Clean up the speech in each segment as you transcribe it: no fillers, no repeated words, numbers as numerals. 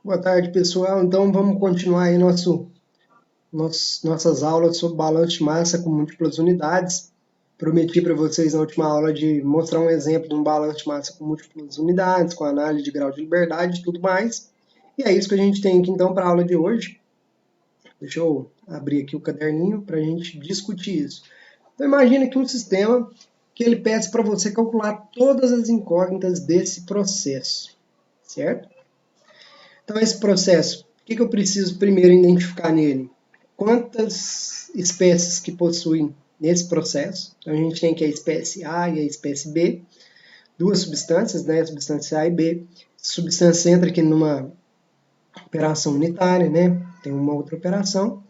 Boa tarde, pessoal. Então, vamos continuar aí nossas aulas sobre balanço de massa com múltiplas unidades. Prometi para vocês na última aula de mostrar um exemplo de um balanço de massa com múltiplas unidades, com análise de grau de liberdade e tudo mais. E é isso que a gente tem aqui então para a aula de hoje. Deixa eu abrir aqui o caderninho para a gente discutir isso. Então, imagine que um sistema que ele peça para você calcular todas as incógnitas desse processo, certo? Então, esse processo, o que eu preciso primeiro identificar nele? Quantas espécies que possuem nesse processo? Então, a gente tem aqui a espécie A e a espécie B, duas substâncias, né? A substância A e B. A substância entra aqui numa operação unitária, né? Tem uma outra operação.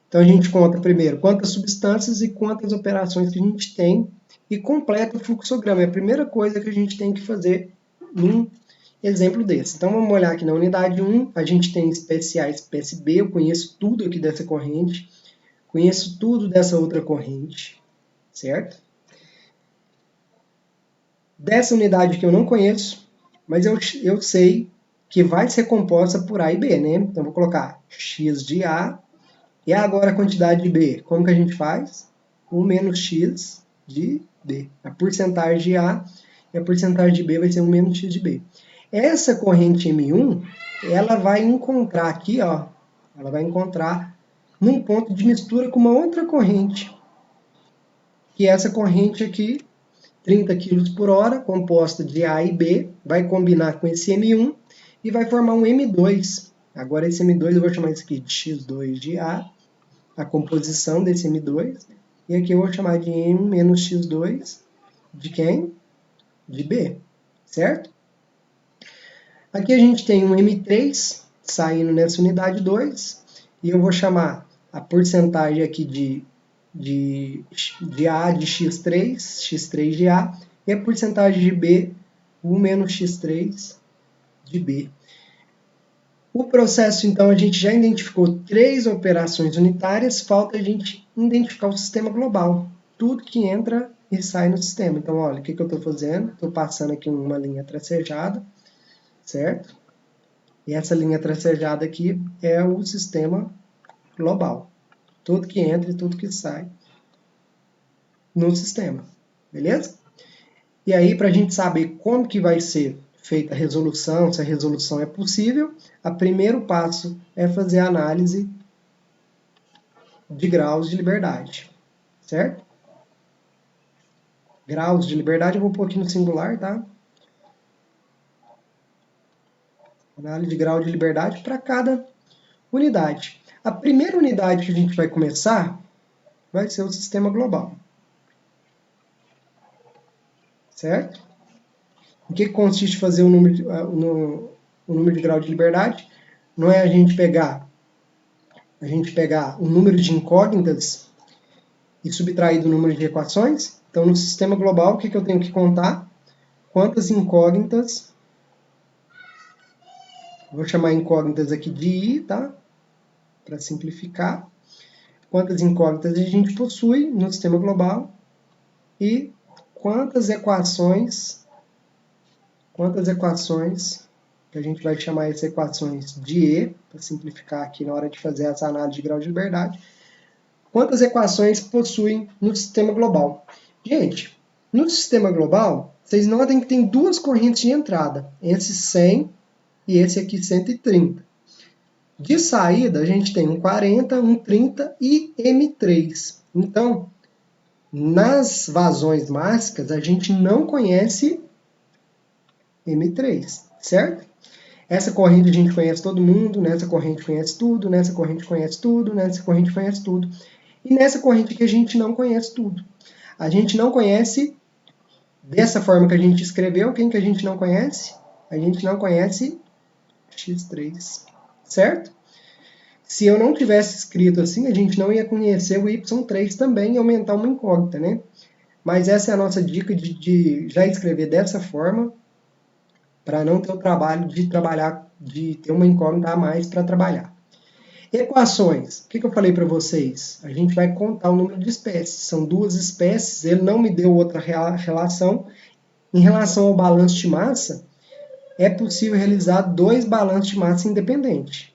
Então, a gente conta primeiro quantas substâncias e quantas operações que a gente tem e completa o fluxograma. É a primeira coisa que a gente tem que fazer num exemplo desse. Então, vamos olhar aqui na unidade 1, a gente tem espécie A e espécie B, eu conheço tudo aqui dessa corrente, conheço tudo dessa outra corrente, certo? Dessa unidade que eu não conheço, mas eu sei que vai ser composta por A e B, né? Então, vou colocar x de A, e agora a quantidade de B, como que a gente faz? 1 menos x de B. A porcentagem de A e a porcentagem de B vai ser 1 menos x de B. Essa corrente M1, ela vai encontrar aqui, ó, ela vai encontrar num ponto de mistura com uma outra corrente, que é essa corrente aqui, 30 kg por hora, composta de A e B, vai combinar com esse M1 e vai formar um M2. Agora esse M2 eu vou chamar isso aqui de X2 de a composição desse M2, e aqui eu vou chamar de M menos X2 de quem? De B, certo? Aqui a gente tem um M3 saindo nessa unidade 2, e eu vou chamar a porcentagem aqui de A de X3 de A, e a porcentagem de B, 1 menos X3 de B. O processo, então, a gente já identificou 3 operações unitárias, falta a gente identificar o sistema global. Tudo que entra e sai no sistema. Então, olha, o que eu estou fazendo? Estou passando aqui uma linha tracejada, certo? E essa linha tracejada aqui é o sistema global. Tudo que entra e tudo que sai no sistema. Beleza? E aí, para a gente saber como que vai ser feita a resolução, se a resolução é possível, o primeiro passo é fazer a análise de graus de liberdade, certo? Graus de liberdade, eu vou pôr aqui no singular, tá? Análise de grau de liberdade para cada unidade. A primeira unidade que a gente vai começar vai ser o sistema global, certo? O que consiste fazer o número de grau de liberdade? Não é a gente pegar o número de incógnitas e subtrair do número de equações. Então, no sistema global, o que eu tenho que contar? Quantas incógnitas, vou chamar incógnitas aqui de I, tá? Para simplificar. Quantas incógnitas a gente possui no sistema global e quantas equações, que a gente vai chamar essas equações de E, para simplificar aqui na hora de fazer essa análise de grau de liberdade, quantas equações possuem no sistema global. Gente, no sistema global, vocês notem que tem duas correntes de entrada, esse 100 e esse aqui 130. De saída, a gente tem um 40, um 30 e M3. Então, nas vazões máxicas, a gente não conhece M3, certo? Essa corrente a gente conhece todo mundo, nessa corrente conhece tudo, nessa corrente conhece tudo, nessa corrente conhece tudo. E nessa corrente que a gente não conhece tudo. A gente não conhece, dessa forma que a gente escreveu, quem que a gente não conhece? A gente não conhece X3, certo? Se eu não tivesse escrito assim, a gente não ia conhecer o Y3 também e aumentar uma incógnita, né? Mas essa é a nossa dica de já escrever dessa forma, para não ter o trabalho de ter uma incógnita a mais para trabalhar. Equações. O que eu falei para vocês? A gente vai contar o número de espécies. São duas espécies, ele não me deu outra relação. Em relação ao balanço de massa, é possível realizar 2 balanços de massa independentes,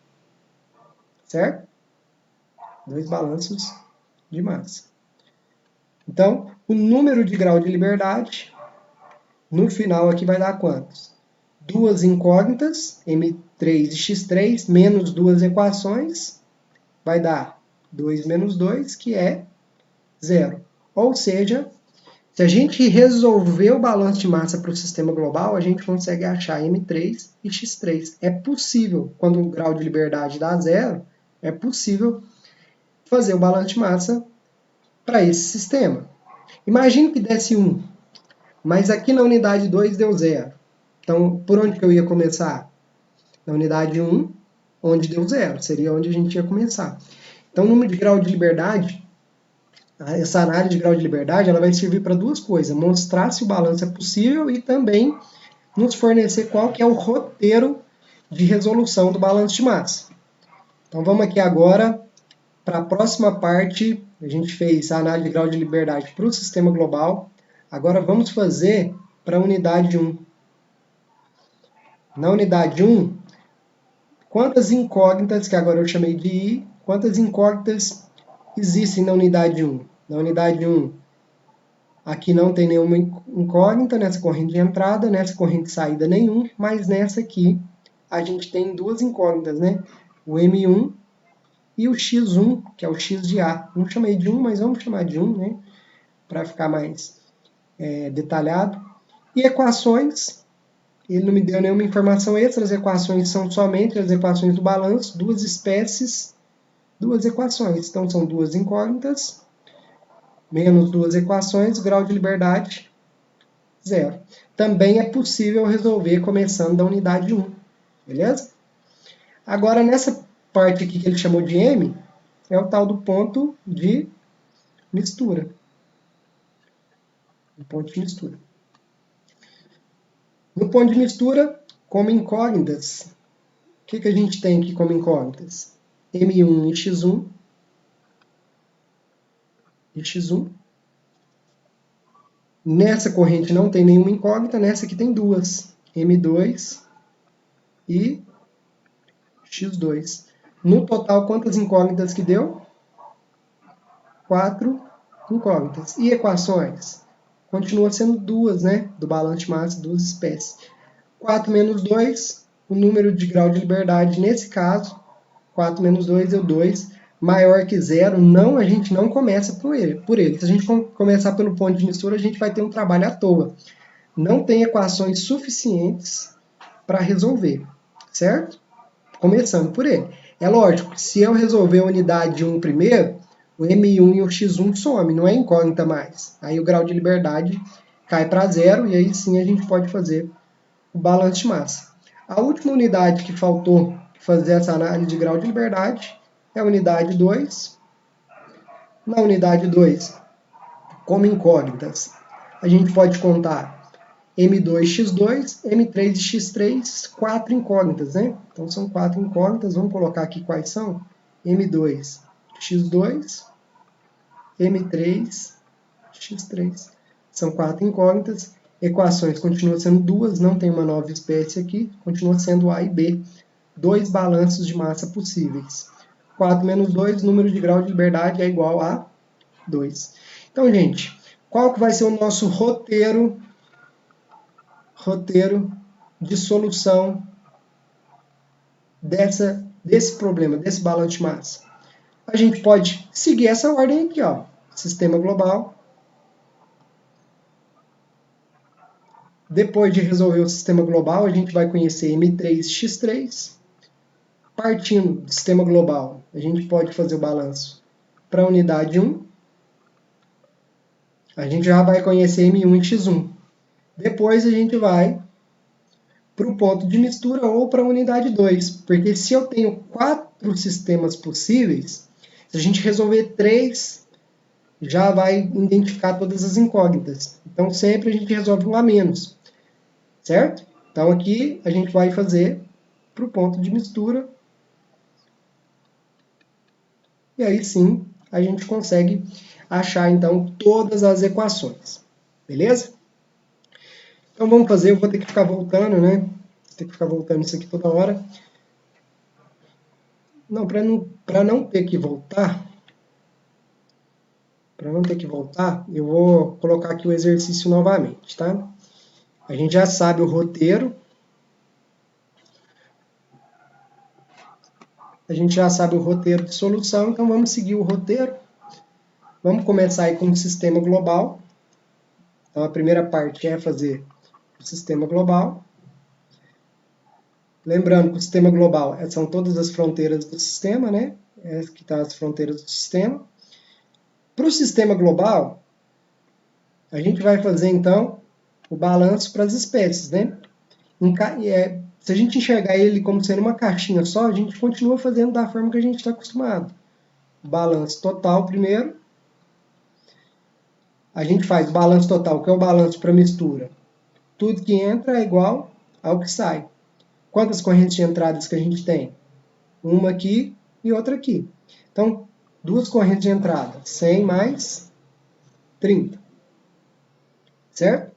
certo? 2 balanços de massa. Então, o número de grau de liberdade, no final aqui vai dar quantos? 2 incógnitas, M3 e X3, menos 2 equações, vai dar 2 menos 2, que é 0. Ou seja, se a gente resolver o balanço de massa para o sistema global, a gente consegue achar M3 e X3. É possível, quando o grau de liberdade dá 0, é possível fazer o balanço de massa para esse sistema. Imagine que desse 1, mas aqui na unidade 2 deu 0. Então, por onde que eu ia começar? Na unidade 1, onde deu 0, seria onde a gente ia começar. Então, o número de grau de liberdade, essa análise de grau de liberdade, ela vai servir para 2 coisas: mostrar se o balanço é possível e também nos fornecer qual que é o roteiro de resolução do balanço de massa. Então, vamos aqui agora para a próxima parte. A gente fez a análise de grau de liberdade para o sistema global. Agora vamos fazer para a unidade 1. Na unidade 1, quantas incógnitas, que agora eu chamei de I, quantas incógnitas existem na unidade 1? Na unidade 1, aqui não tem nenhuma incógnita nessa corrente de entrada, nessa corrente de saída nenhum, mas nessa aqui a gente tem 2 incógnitas, né? O M1 e o X1, que é o X de A. Não chamei de 1, mas vamos chamar de 1, né? Para ficar mais detalhado. E equações, ele não me deu nenhuma informação extra, as equações são somente as equações do balanço, 2 espécies, 2 equações. Então são 2 incógnitas, menos 2 equações, grau de liberdade, 0. Também é possível resolver começando da unidade 1, beleza? Agora, nessa parte aqui que ele chamou de M, é o tal do ponto de mistura. O ponto de mistura. No ponto de mistura, como incógnitas, o que a gente tem aqui como incógnitas? M1 e X1. E X1. Nessa corrente não tem nenhuma incógnita, nessa aqui tem 2. M2 e X2. No total, quantas incógnitas que deu? 4 incógnitas. E equações? Continua sendo 2, né? Do balanço de massa, 2 espécies. 4 menos 2, o número de grau de liberdade, nesse caso, 4 menos 2 é o 2, maior que 0, não, a gente não começa por ele. Se a gente começar pelo ponto de mistura, a gente vai ter um trabalho à toa. Não tem equações suficientes para resolver, certo? Começando por ele. É lógico que se eu resolver a unidade 1 primeiro, o M1 e o X1 some, não é incógnita mais. Aí o grau de liberdade cai para 0 e aí sim a gente pode fazer o balanço de massa. A última unidade que faltou fazer essa análise de grau de liberdade é a unidade 2. Na unidade 2, como incógnitas, a gente pode contar M2, X2, M3 e X3, 4 incógnitas, né? Então são 4 incógnitas, vamos colocar aqui quais são. M2, X2, M3, X3. São 4 incógnitas. Equações continuam sendo 2, não tem uma nova espécie aqui, continua sendo A e B. 2 balanços de massa possíveis. 4 menos 2, número de grau de liberdade é igual a 2. Então, gente, qual que vai ser o nosso roteiro de solução desse problema, desse balanço de massa? A gente pode seguir essa ordem aqui, ó. Sistema global. Depois de resolver o sistema global, a gente vai conhecer M3 e X3. Partindo do sistema global, a gente pode fazer o balanço para a unidade 1. A gente já vai conhecer M1 e X1. Depois a gente vai para o ponto de mistura ou para a unidade 2. Porque se eu tenho 4 sistemas possíveis, se a gente resolver 3, já vai identificar todas as incógnitas. Então sempre a gente resolve um a menos. Certo? Então aqui a gente vai fazer para o ponto de mistura. E aí sim a gente consegue achar então todas as equações. Beleza? Então vamos fazer, eu vou ter que ficar voltando, né? ter que ficar voltando isso aqui toda hora. Não, para não ter que voltar, eu vou colocar aqui o exercício novamente, tá? A gente já sabe o roteiro. A gente já sabe o roteiro de solução, então vamos seguir o roteiro. Vamos começar aí com o sistema global. Então a primeira parte é fazer o sistema global. Lembrando que o sistema global são todas as fronteiras do sistema, né? Aqui estão as fronteiras do sistema. Para o sistema global, a gente vai fazer então o balanço para as espécies, né? Se a gente enxergar ele como sendo uma caixinha só, a gente continua fazendo da forma que a gente está acostumado. Balanço total primeiro. A gente faz o balanço total, que é o balanço para mistura. Tudo que entra é igual ao que sai. Quantas correntes de entradas que a gente tem? Uma aqui e outra aqui. Então, duas correntes de entrada, 100 mais 30. Certo?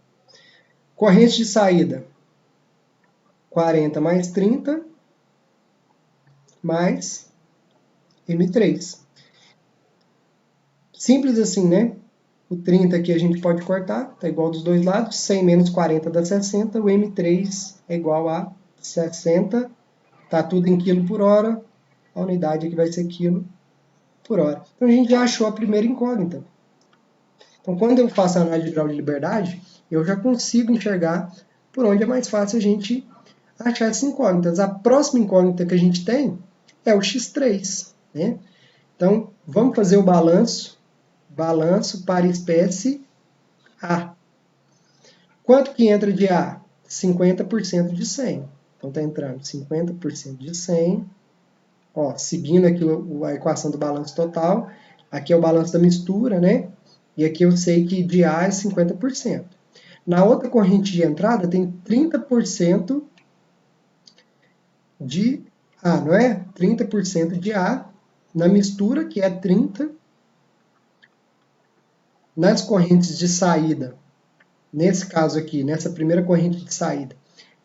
Corrente de saída, 40 mais 30 mais M3. Simples assim, né? O 30 aqui a gente pode cortar, está igual dos dois lados. 100 menos 40 dá 60. O M3 é igual a 60. Está tudo em quilo por hora. A unidade aqui vai ser quilo por hora. Então a gente já achou a primeira incógnita. Então quando eu faço a análise de grau de liberdade, eu já consigo enxergar por onde é mais fácil a gente achar essas incógnitas. A próxima incógnita que a gente tem é o x3, né? Então vamos fazer o balanço para espécie A. Quanto que entra de A? 50% de 100. Então está entrando 50% de 100. Ó, seguindo aqui a equação do balanço total. Aqui é o balanço da mistura, né? E aqui eu sei que de A é 50%. Na outra corrente de entrada tem 30% de A, não é? 30% de A na mistura, que é 30. Nas correntes de saída, nesse caso aqui, nessa primeira corrente de saída,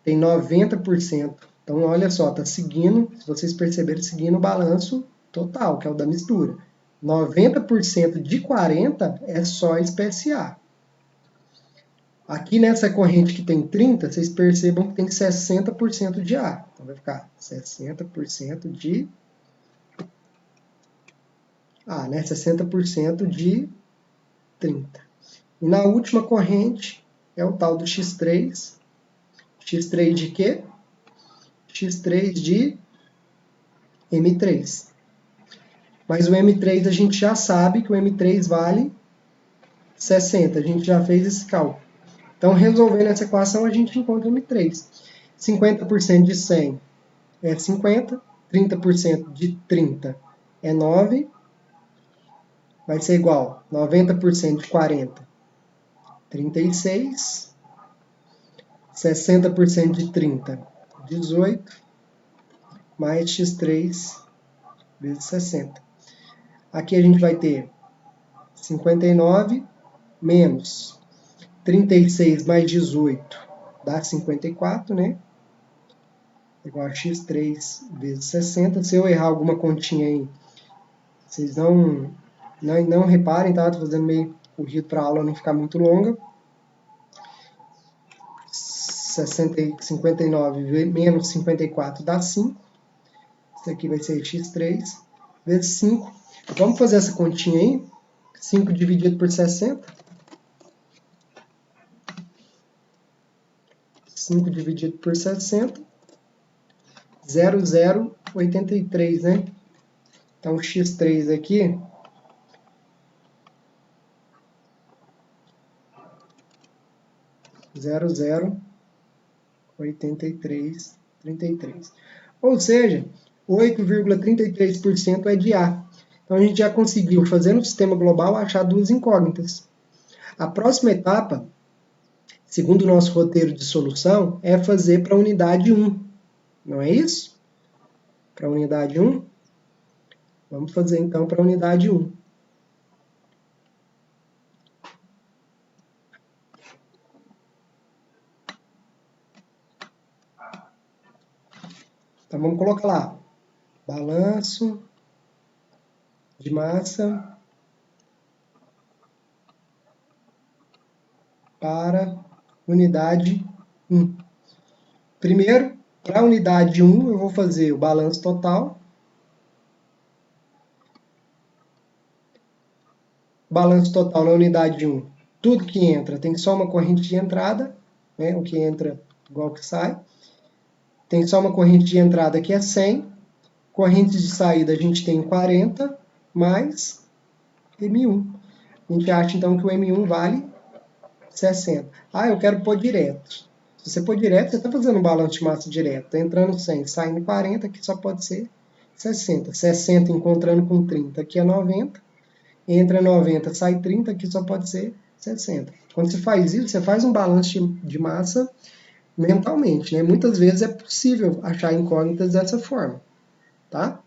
tem 90%. Então, olha só, está seguindo, se vocês perceberem, seguindo o balanço total, que é o da mistura. 90% de 40 é só a espécie A. Aqui nessa corrente que tem 30, vocês percebam que tem 60% de A. Então, vai ficar 60% de A, né? 60% de 30. E na última corrente é o tal do X3. X3 de quê? X3 de M3. Mas o M3 a gente já sabe que o M3 vale 60. A gente já fez esse cálculo. Então, resolvendo essa equação, a gente encontra o M3. 50% de 100 é 50. 30% de 30 é 9. Vai ser igual 90% de 40, 36. 60% de 30, 18. Mais x3 vezes 60. Aqui a gente vai ter 59 menos 36 mais 18 dá 54, né? Igual a x3 vezes 60. Se eu errar alguma continha aí, vocês não reparem, tá? Estou fazendo meio corrido para a aula não ficar muito longa. 59 menos 54 dá 5. Isso aqui vai ser x3 vezes 5. Vamos fazer essa continha aí. 5 dividido por 60. 5 dividido por 60. 0,083, né? Então, o x3 aqui zero zero 83, 33. Ou seja, 8,33% é de A. Então a gente já conseguiu, fazendo o sistema global, achar duas incógnitas. A próxima etapa, segundo o nosso roteiro de solução, é fazer para a unidade 1. Não é isso? Para a unidade 1. Vamos fazer então para a unidade 1. Então vamos colocar lá, balanço de massa para unidade 1. Primeiro, para a unidade 1, eu vou fazer o balanço total. Balanço total na unidade 1. Tudo que entra tem só uma corrente de entrada, né? O que entra igual que sai. Tem só uma corrente de entrada que é 100. Correntes de saída a gente tem 40 mais M1. A gente acha então que o M1 vale 60. Ah, eu quero pôr direto. Se você pôr direto, você está fazendo um balanço de massa direto. Está entrando 100, saindo 40, que só pode ser 60. 60 encontrando com 30, aqui é 90. Entra 90, sai 30, aqui só pode ser 60. Quando você faz isso, você faz um balanço de massa mentalmente, né? Muitas vezes é possível achar incógnitas dessa forma, tá?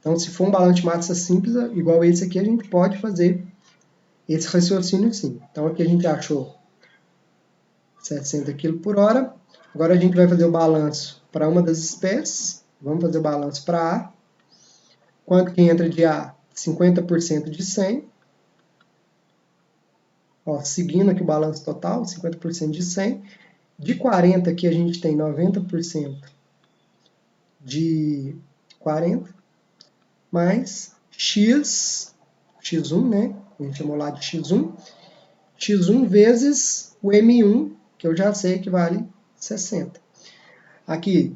Então, se for um balanço de massa simples, igual esse aqui, a gente pode fazer esse raciocínio sim. Então, aqui a gente achou 60 kg por hora. Agora a gente vai fazer o balanço para uma das espécies. Vamos fazer o balanço para A. Quanto que entra de A? 50% de 100. Ó, seguindo aqui o balanço total, 50% de 100. De 40 aqui a gente tem 90% de 40. Mais X, X1, né? A gente chamou lá de X1. X1 vezes o M1, que eu já sei que vale 60. Aqui,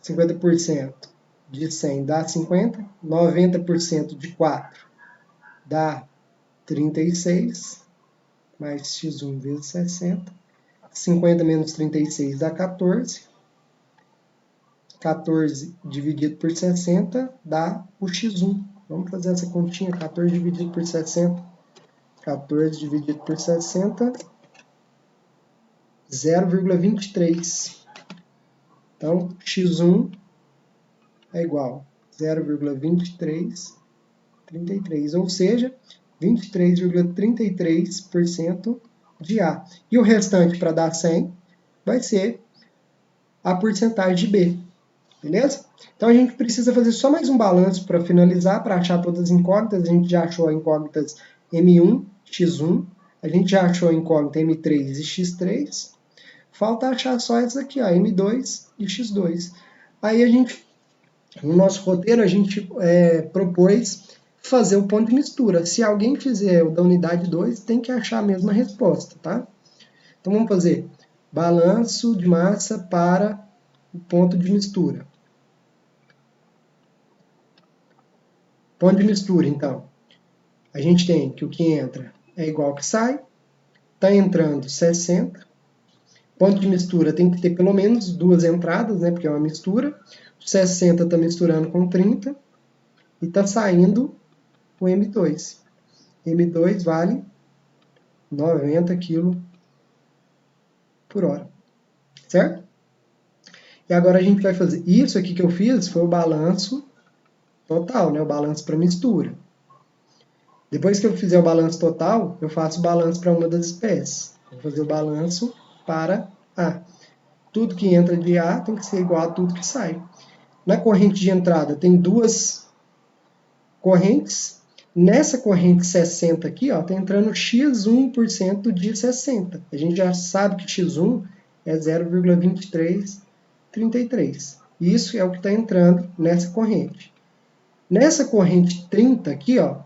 50% de 100 dá 50. 90% de 4 dá 36. Mais X1 vezes 60. 50 menos 36 dá 14. 14 dividido por 60 dá o X1. Vamos fazer essa continha. 14 dividido por 60. 14 dividido por 60. 0,23. Então, X1 é igual a 0,2333. Ou seja, 23,33% de A. E o restante, para dar 100, vai ser a porcentagem de B. Beleza? Então a gente precisa fazer só mais um balanço para finalizar, para achar todas as incógnitas. A gente já achou incógnitas M1, X1, a gente já achou a incógnita M3 e X3. Falta achar só essas aqui, ó, M2 e X2. Aí a gente, no nosso roteiro, a gente propôs fazer o ponto de mistura. Se alguém fizer o da unidade 2, tem que achar a mesma resposta, tá? Então vamos fazer balanço de massa para o ponto de mistura. Ponto de mistura, então. A gente tem que o que entra é igual ao que sai. Está entrando 60. Ponto de mistura tem que ter pelo menos duas entradas, né, porque é uma mistura. O 60 está misturando com 30. E está saindo o M2. M2 vale 90 kg por hora. Certo? E agora a gente vai fazer. Isso aqui que eu fiz foi o balanço total, né? O balanço para mistura. Depois que eu fizer o balanço total, eu faço o balanço para uma das espécies. Vou fazer o balanço para A. Tudo que entra de A tem que ser igual a tudo que sai. Na corrente de entrada tem duas correntes. Nessa corrente 60 aqui, ó, está entrando X1% de 60. A gente já sabe que X1 é 0,2333. Isso é o que está entrando nessa corrente. Nessa corrente 30 aqui, ó,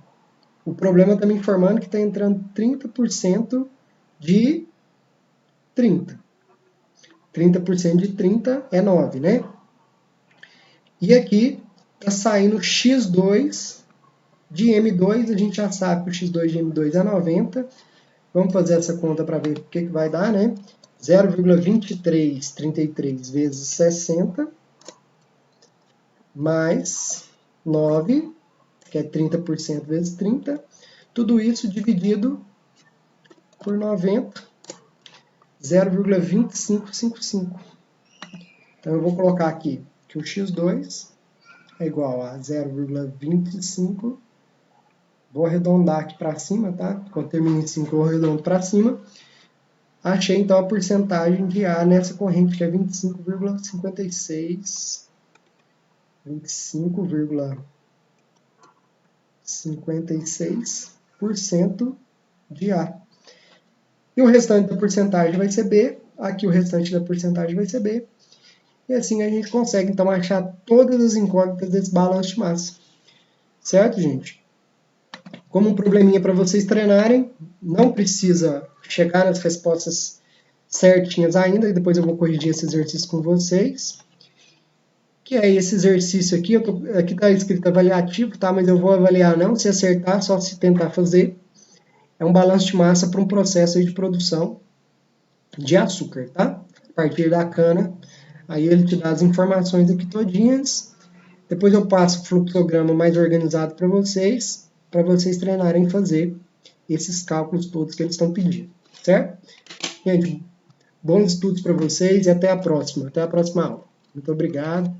o problema está me informando que está entrando 30% de 30. 30% de 30 é 9, né? E aqui está saindo X2 de M2, a gente já sabe que o X2 de M2 é 90. Vamos fazer essa conta para ver o que vai dar, né? 0,2333 vezes 60, mais 9, que é 30% vezes 30. Tudo isso dividido por 90, 0,2555. Então eu vou colocar aqui que o X2 é igual a 0,25. Vou arredondar aqui para cima, tá? Quando termina em 5, eu arredondo para cima. Achei então a porcentagem de A nessa corrente, que é 25,56%. 25,56% de A. E o restante da porcentagem vai ser B. Aqui o restante da porcentagem vai ser B. E assim a gente consegue, então, achar todas as incógnitas desse balanço de massa. Certo, gente? Como um probleminha para vocês treinarem, não precisa chegar nas respostas certinhas ainda, e depois eu vou corrigir esse exercício com vocês. Que é esse exercício aqui, aqui está escrito avaliativo, tá? Mas eu vou avaliar não, se acertar, só se tentar fazer. É um balanço de massa para um processo de produção de açúcar, tá? A partir da cana, aí ele te dá as informações aqui todinhas. Depois eu passo o fluxograma mais organizado para vocês treinarem fazer esses cálculos todos que eles estão pedindo, certo? Gente, bons estudos para vocês e até a próxima aula. Muito obrigado.